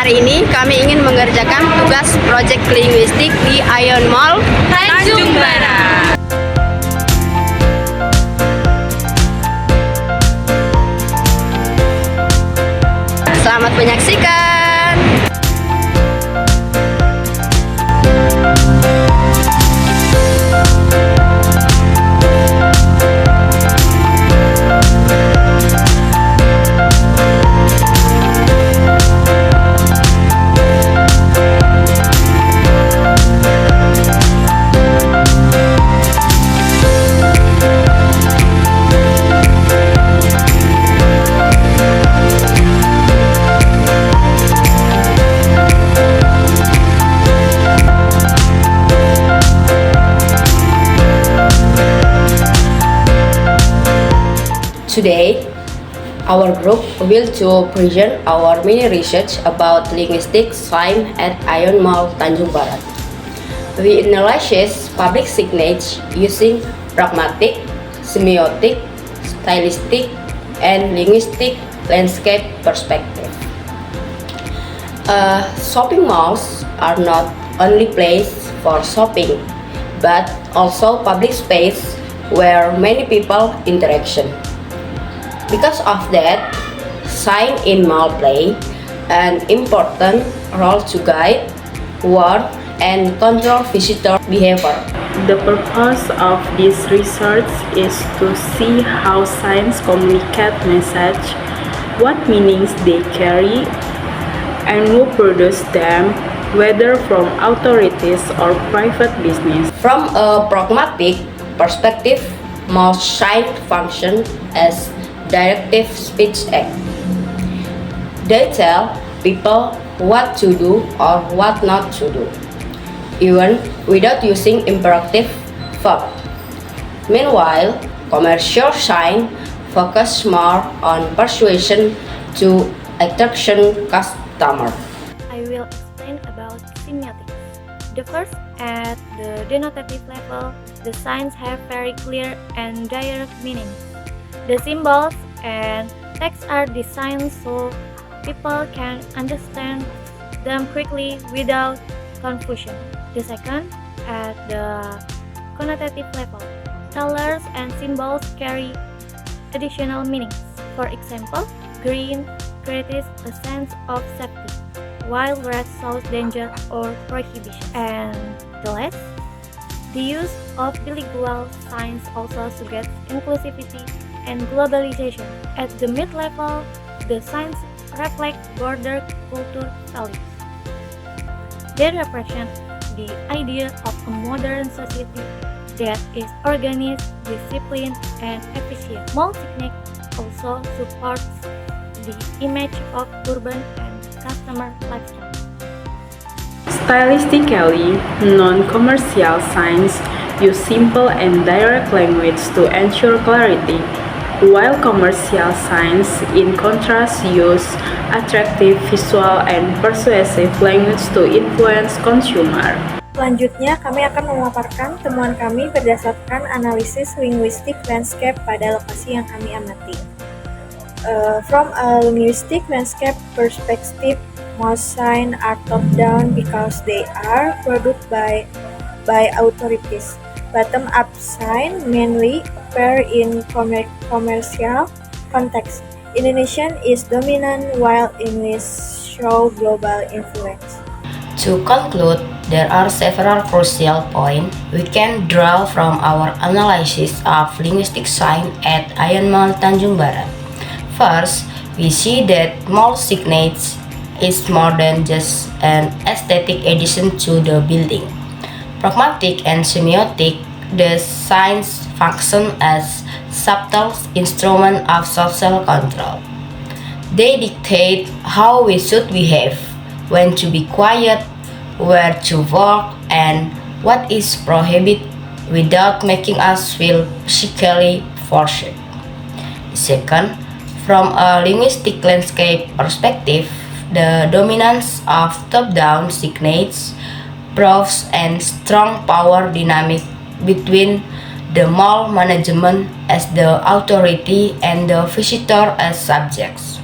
Hari ini kami ingin mengerjakan tugas proyek linguistik di Ion Mall, Tanjung Barat. Selamat menyaksikan. Today, our group will to present our mini research about linguistic science at Ion Mall, Tanjung Barat. We analyze public signage using pragmatic, semiotic, stylistic, and linguistic landscape perspective. Shopping malls are not only places for shopping, but also public space where many people interaction. Because of that, sign in mall play an important role to guide, warn, and control visitor behavior. The purpose of this research is to see how signs communicate message, what meanings they carry, and who produce them, whether from authorities or private business. From a pragmatic perspective, most signs function as directive speech act. They tell people what to do or what not to do, even without using imperative verb. Meanwhile, commercial signs focus more on persuasion to attraction customer. I will explain about semiotics. The first, at the denotative level, the signs have very clear and direct meanings. The symbols and text are designed so people can understand them quickly without confusion. The second, at the connotative level, colors and symbols carry additional meanings. For example, green creates a sense of safety, while red shows danger or prohibition. And the last, the use of bilingual signs also suggests inclusivity and globalization. At the mid-level, the signs reflect broader culture values. They represent the idea of a modern society that is organized, disciplined, and efficient. Mall signage also supports the image of urban and customer lifestyle. Stylistically, non-commercial signs use simple and direct language to ensure clarity, while commercial signs, in contrast, use attractive visual and persuasive language to influence consumer. Selanjutnya, kami akan memaparkan temuan kami berdasarkan analisis linguistik landscape pada lokasi yang kami amati. From a linguistic landscape perspective, most signs are top-down because they are produced by authorities. Bottom-up signs mainly appear in commercial context. Indonesian is dominant while English show global influence. To conclude, there are several crucial points we can draw from our analysis of linguistic sign at Ion Mall Tanjung Barat. First, we see that mall signage is more than just an aesthetic addition to the building. Pragmatic and semiotic, the signs function as subtle instruments of social control. They dictate how we should behave, when to be quiet, where to walk, and what is prohibited without making us feel physically forced. Second, from a linguistic landscape perspective, the dominance of top-down signage proves a strong power dynamic between the mall management as the authority and the visitor as subjects.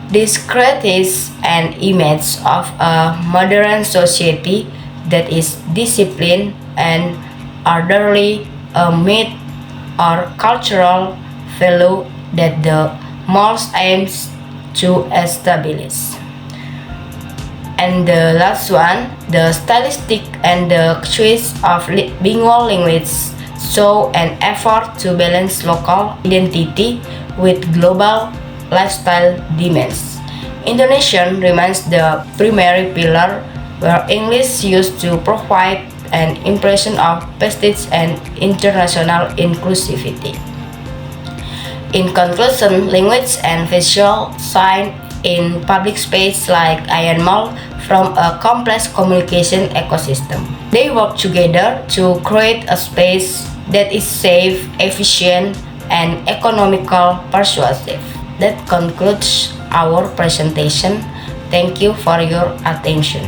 This creates an image of a modern society that is disciplined and orderly, a myth or cultural value that the malls aims to establish. And the last one, the stylistic and the choice of bilingual language show an effort to balance local identity with global lifestyle demands. Indonesian remains the primary pillar where English used to provide an impression of prestige and international inclusivity. In conclusion, language and visual sign in public space like Ion Mall from a complex communication ecosystem. They work together to create a space that is safe, efficient, and economical persuasive. That concludes our presentation. Thank you for your attention.